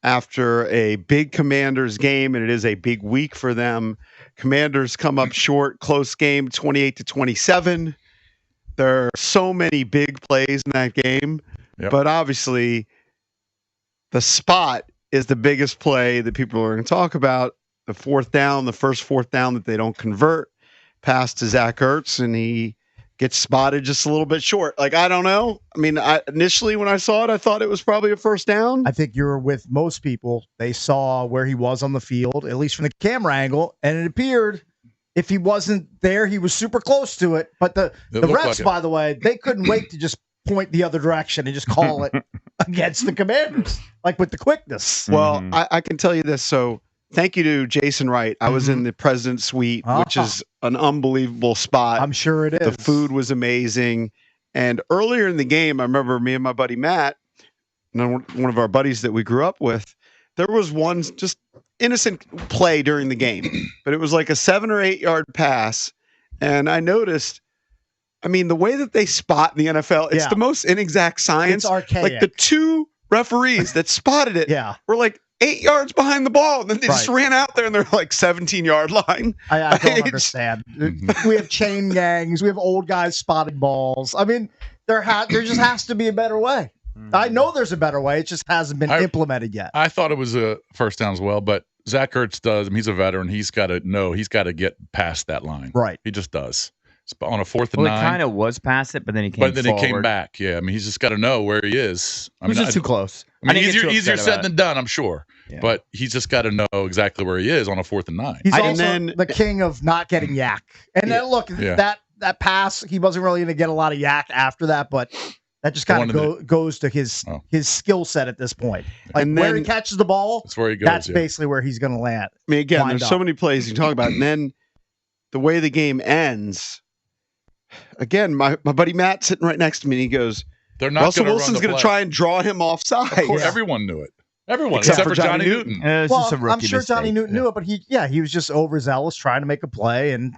after a big Commanders game, and it is a big week for them. Commanders come up short, close game, 28-27. There are so many big plays in that game, but obviously the spot is the biggest play that people are going to talk about. The fourth down, the first fourth down that they don't convert, pass to Zach Ertz, and he gets spotted just a little bit short. Like, I don't know. I mean, initially when I saw it, I thought it was probably a first down. I think you're with most people. They saw where he was on the field, at least from the camera angle, and it appeared if he wasn't there, he was super close to it. But the refs, by the way, they couldn't wait to just point the other direction and just call it against the Commanders, like with the quickness. Well, I can tell you this. So thank you to Jason Wright. I was in the President's Suite, which is an unbelievable spot. I'm sure it is. The food was amazing. And earlier in the game, I remember me and my buddy Matt, one of our buddies that we grew up with, there was one just innocent play during the game, but it was like a 7 or 8 yard pass. And I noticed, I mean, the way that they spot in the NFL, it's the most inexact science. It's archaic. Like the two referees that spotted it were like 8 yards behind the ball, and then they just ran out there and they're like 17-yard line. I don't understand. We have chain gangs. We have old guys spotting balls. I mean, there just has to be a better way. I know there's a better way. It just hasn't been implemented yet. I thought it was a first down as well, but Zach Ertz does. I mean, he's a veteran. He's got to know. He's got to get past that line. Right. He just does. It's on a 4th and 9. It kind of was past it, but then he came forward. He came back. Yeah, I mean, he's just got to know where he is. It was just too close. I mean, easier said than done, I'm sure. Yeah. But he's just got to know exactly where he is on a 4th and 9. He's also the king of not getting yak. And then look, that pass, he wasn't really going to get a lot of yak after that, but that just kind of goes to his skill set at this point. Like and where he catches the ball, that's where he goes. That's basically where he's going to land. I mean, again, there's so many plays you can talk about. And then the way the game ends, again, my buddy Matt sitting right next to me, and he goes, Russell Wilson's going to try and draw him offside. Of course, everyone knew it. Everyone, except for Johnny Newton. I'm sure Johnny Newton knew it, but he was just overzealous trying to make a play, and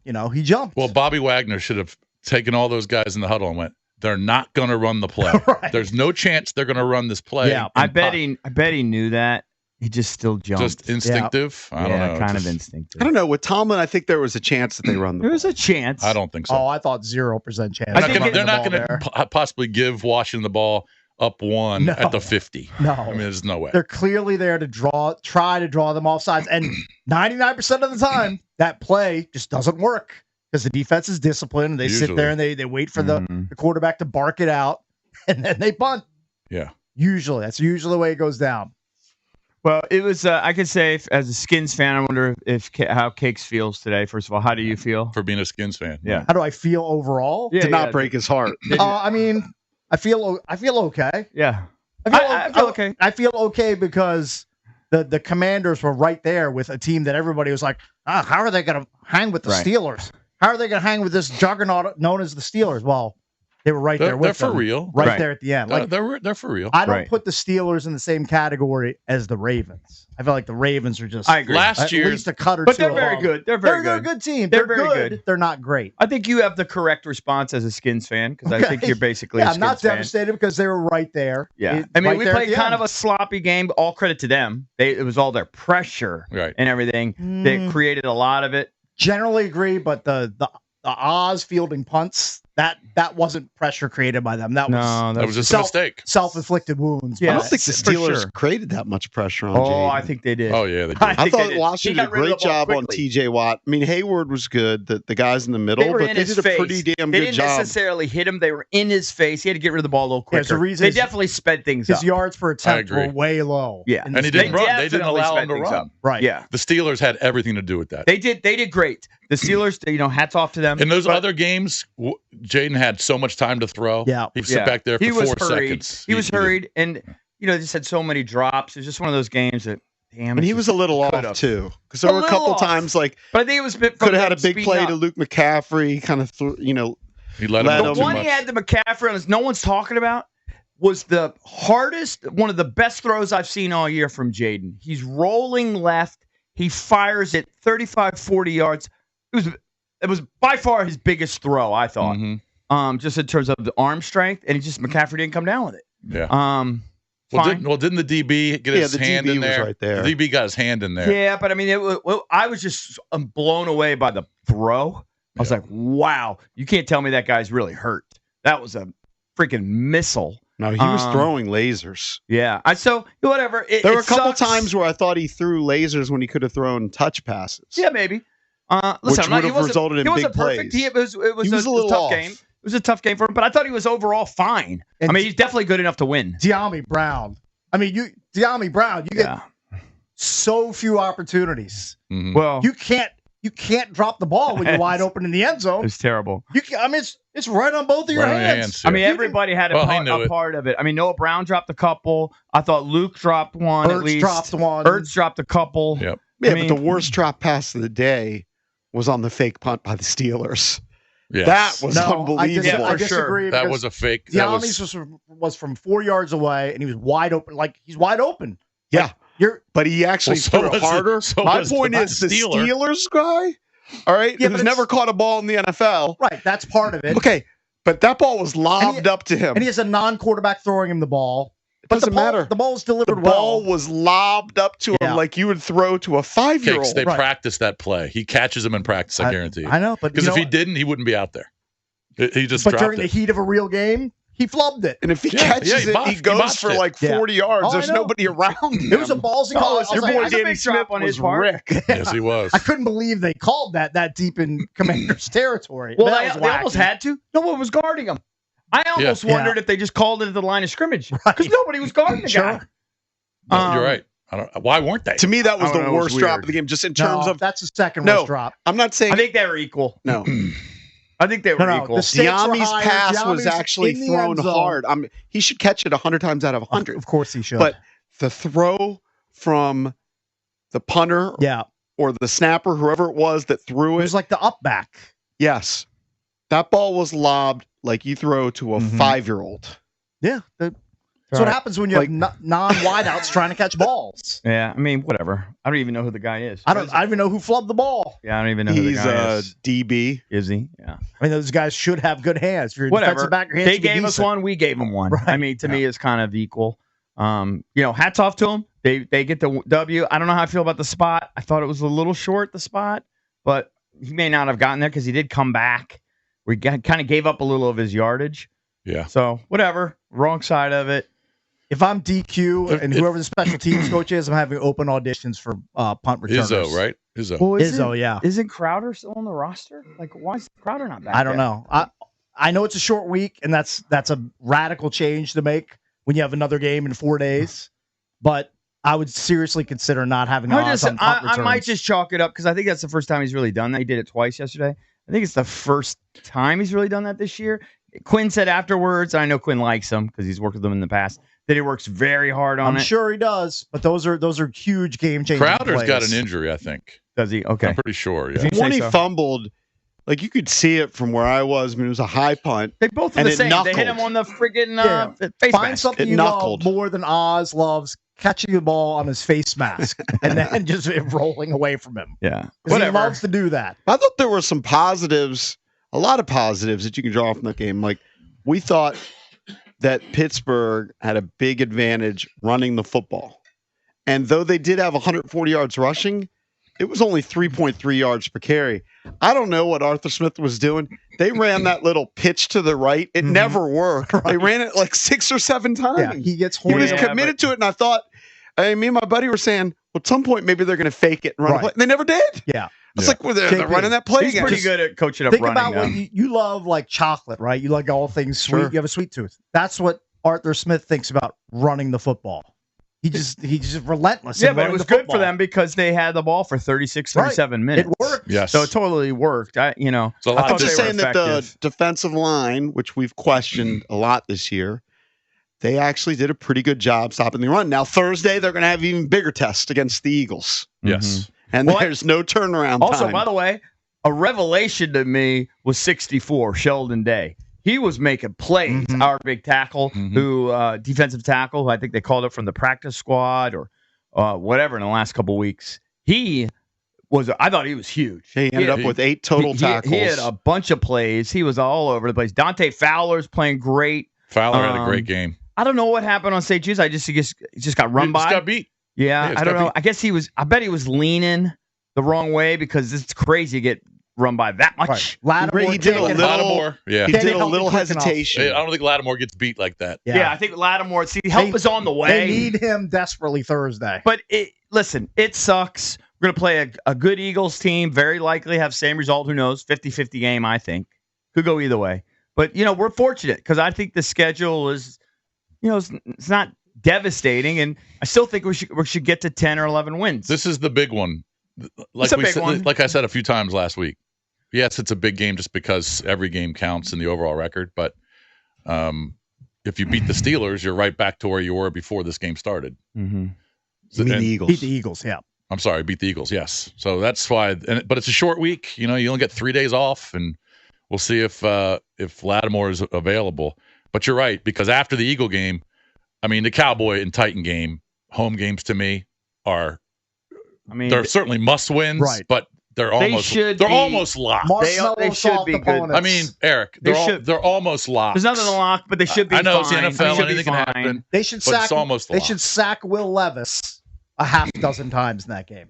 he jumped. Well, Bobby Wagner should have taken all those guys in the huddle and went, they're not going to run the play. Right. There's no chance they're going to run this play. Yeah, I bet he knew that. He just still jumped. Just instinctive? Yeah. I don't know. Kind of instinctive. I don't know. With Tomlin, I think there was a chance that they run the ball. There was a chance. I don't think so. Oh, I thought 0% chance. They're not going to possibly give Washington the ball up 1 at the 50. No. I mean, there's no way. They're clearly there to try to draw them off sides. And 99% of the time, that play just doesn't work. Because the defense is disciplined. They sit there and they wait for the quarterback to bark it out, and then they punt. Yeah. That's usually the way it goes down. Well, it was, I could say, as a Skins fan, I wonder how Cakes feels today. First of all, how do you feel? For being a Skins fan. Yeah. How do I feel overall? Did not break his heart. I mean, I feel okay. Yeah. I feel okay. I feel okay because the Commanders were right there with a team that everybody was like, how are they going to hang with the Steelers? How are they going to hang with this juggernaut known as the Steelers? Well, they were right there with them. They're for real. Right there at the end. Like they're for real. I don't put the Steelers in the same category as the Ravens. I feel like the Ravens are just I agree. Last year, at least a cut or but two. But they're very good. They're very good. They're a good team. They're very good. They're not great. I think you have the correct response as a Skins fan because I think you're basically a Skins fan. I'm not devastated because they were right there. Yeah. I mean, we played kind of a sloppy game. All credit to them. It was all their pressure and everything that created a lot of it. Generally agree, but the Oz fielding punts, that wasn't pressure created by them. That was just a mistake. Self-inflicted wounds. Yeah, I don't think the Steelers created that much pressure on Jaden. I think they did. Oh, yeah, they did. I thought Washington did a great job on TJ Watt. I mean, Hayward was good, the guys in the middle, but they did a pretty damn good job. They didn't necessarily hit him. They were in his face. He had to get rid of the ball a little quicker. They definitely sped things up. His yards per attempt were way low. Yeah. And he didn't run. They didn't allow him to run. Right. Yeah. The Steelers had everything to do with that. They did great. The Steelers, hats off to them. In those other games, Jaden had so much time to throw. Yeah. He'd sit back there for 4 seconds. He was hurried, and just had so many drops. It was just one of those games that, damn. And he was a little off too, because there were a couple times like. But I think it was could have had a big play to Luke McCaffrey, kind of he let him. The one he had to McCaffrey on, no one's talking about, was the hardest, one of the best throws I've seen all year from Jaden. He's rolling left. He fires it 35, 40 yards. It was by far his biggest throw, I thought. Just in terms of the arm strength, and McCaffrey didn't come down with it. Yeah. fine. Didn't the DB get his hand DB in there? was right there. The DB got his hand in there. Yeah, but I mean, I was just blown away by the throw. I was like, wow, you can't tell me that guy's really hurt. That was a freaking missile. No, he was throwing lasers. Yeah. So whatever. There were a couple times where I thought he threw lasers when he could have thrown touch passes. Yeah, maybe. Listen, which would have resulted in big plays. Perfect. It was a little tough off. game. It was a tough game for him, but I thought he was overall fine. And I mean, he's definitely good enough to win. De'Ami Brown. I mean, you get so few opportunities. Mm-hmm. Well, You can't drop the ball when you're wide open in the end zone. it's terrible. It's right on both of your Right on your hands. hands. I mean, everybody had a he part of it. I mean, Noah Brown dropped a couple. I thought Luke dropped one at Ertz least. dropped one. Ertz dropped a couple. Yep. Yeah, I mean, but the worst drop pass of the day was on the fake punt by the Steelers. Yes. That was unbelievable. I for sure. disagree. That because was a fake. De'Ami's was from 4 yards away, and he was wide open. Like, he's wide open. Yeah. You're But he actually Well, so threw it was the- harder. so My was point the is the Steeler. Steelers guy, all right, Yeah, but who's it's- never caught a ball in the NFL. right. That's part of it. Okay, but that ball was lobbed up to him. And he has a non-quarterback throwing him the ball. But doesn't matter. The ball's The delivered ball well. was lobbed up to him Yeah. like you would throw to a 5-year-old. Cakes, they Right. practice that play. He catches him in practice, I guarantee you. I know, but Because you if he know, didn't, he wouldn't be out there. He just but dropped during the it. heat of a real game, he flubbed it. And if he Yeah, catches he it, botched- he he goes botched for it. like Yeah. 40 yards. Oh, I There's know. nobody around him. It was a ballsy call. I was Your like, boy that's a Danny big Smith drop on was his part. Rick. Yes, he was. I couldn't believe they called that deep in Commander's territory. Well, That was they almost wacky. had to. No one was guarding him. I almost Yeah. wondered if they just called it at the line of scrimmage because Right. nobody was guarding the guy. Sure. No, you're right. Why weren't they? To me, that was I don't the know, it was worst drop weird. of the game, just in terms No, of. that's the second No. worst drop. I'm not saying. I think they were equal. No. I think they were No, equal. the stakes were De'Ami's higher. pass was De'Ami's actually in the thrown end zone. hard. He should catch it 100 times out of 100. Of course he should. But the throw from the punter yeah, or the snapper, whoever it was that threw it it, was like the up back. yes, that ball was lobbed like you throw to a Mhm. 5-year-old. Yeah, that's what happens when you have non-wideouts trying to catch balls. Yeah, I mean, whatever. I don't even know who the guy is. I don't even know who flubbed the ball. Yeah, I don't even know who the He's guy a is. DB. Is he? Yeah. I mean, those guys should have good hands. If you're a Whatever. defensive back, your hands They should be gave us decent. one. We gave them one. Right. I mean, to me, it's kind of equal. Hats off to them. They get the W. I don't know how I feel about the spot. I thought it was a little short, the spot, but he may not have gotten there because he did come back. We kind of gave up a little of his yardage. Yeah. So whatever. Wrong side of it. If I'm DQ and whoever the special teams coach is, I'm having open auditions for punt returners. Izzo, right? Izzo. Well, Izzo, yeah. Isn't Crowder still on the roster? Like, why is Crowder not back? I don't yet? know. I know it's a short week, and that's a radical change to make when you have another game in 4 days. But I would seriously consider not having odds on punt I returns. might just chalk it up because I think that's the first time he's really done that. He did it twice yesterday. I think it's the first time he's really done that this year. Quinn said afterwards, and I know Quinn likes him because he's worked with him in the past, that he works very hard on I'm it. sure he does, but those are huge game changing. Crowder's got an injury, I think. Does he? Okay. I'm pretty sure. Yeah. If you When say he so. fumbled, like you could see it from where I was. I mean, it was a high punt. They both are and the it same. They hit knuckled. him on the friggin' face Find mask. something It you knuckled. love more than Oz loves catching the ball on his face mask and then just rolling away from him. Yeah. 'Cause he Whatever. loves to do that. I thought there were some positives, a lot of positives that you can draw from the game. Like we thought that Pittsburgh had a big advantage running the football. And though they did have 140 yards rushing, it was only 3.3 yards per carry. I don't know what Arthur Smith was doing. They ran that little pitch to the right. It never worked. They ran it like 6 or 7 times. Yeah, he gets He horny. was committed to it, and I thought, me and my buddy were saying, well, at some point, maybe they're going to fake it and run a Right. play. They never did. Yeah. It's like, well, they're running that play He's again. pretty good at coaching up Think running. about though. what you love, like chocolate, right? You like all things sweet. Sure. You have a sweet tooth. That's what Arthur Smith thinks about running the football. He's just relentless. Yeah, in but it running was the good football. for them because they had the ball for 36, 37 minutes. It worked. Yes. So it totally worked. So a I lot thought I'm of just they were saying that the effective. defensive line, which we've questioned a lot this year, they actually did a pretty good job stopping the run. Now, Thursday, they're going to have even bigger test against the Eagles. Yes. And Well, there's no turnaround Also, time. by the way, a revelation to me was 64, Sheldon Day. He was making plays. Our big tackle, who defensive tackle, who I think they called up from the practice squad or whatever in the last couple weeks. He was. I thought he was huge. He ended up with 8 total tackles. He had a bunch of plays. He was all over the place. Dante Fowler's playing great. Fowler had a great game. I don't know what happened on St. Jude's. He just got run by. Just got beat. Yeah, I don't know. Beat. I bet he was leaning the wrong way because it's crazy to get run by that much. Right. He did a little. Yeah, he did a little hesitation. I don't think Lattimore gets beat like that. Yeah, I think Lattimore. See, help is on the way. They need him desperately Thursday. But listen, it sucks. We're going to play a good Eagles team. Very likely have same result. Who knows? 50-50 game, I think. Could go either way. But, we're fortunate because I think the schedule is, it's not devastating. And I still think we should get to 10 or 11 wins. This is the big one. Like I said a few times last week. Yes, it's a big game just because every game counts in the overall record. But if you beat the Steelers, you're right back to where you were before this game started. Mm-hmm. The Eagles. Beat the Eagles, yeah. I'm sorry, beat the Eagles, yes. So that's why. But it's a short week. You only get 3 days off, and we'll see if Lattimore is available. But you're right, because after the Eagle game, the Cowboy and Titan game, home games to me are. They're certainly must wins, right? But they're almost locked. They should be good. Eric, they're almost locked. There's nothing locked, but they should be. I know fine. it's the NFL, anything can happen. They should sack. It's almost they should sack Will Levis a half dozen times in that game.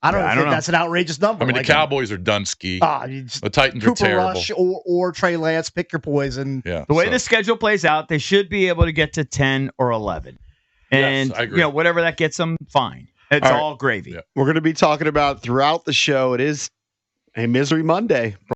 I don't think that's an outrageous number. The Cowboys are Dunsky. The Titans are terrible. Rush or Trey Lance, pick your poison. Yeah. The way the schedule plays out, they should be able to get to 10 or 11. And yes, I agree. Whatever that gets them, fine. It's all gravy. Yeah. We're going to be talking about throughout the show. It is a Misery Monday.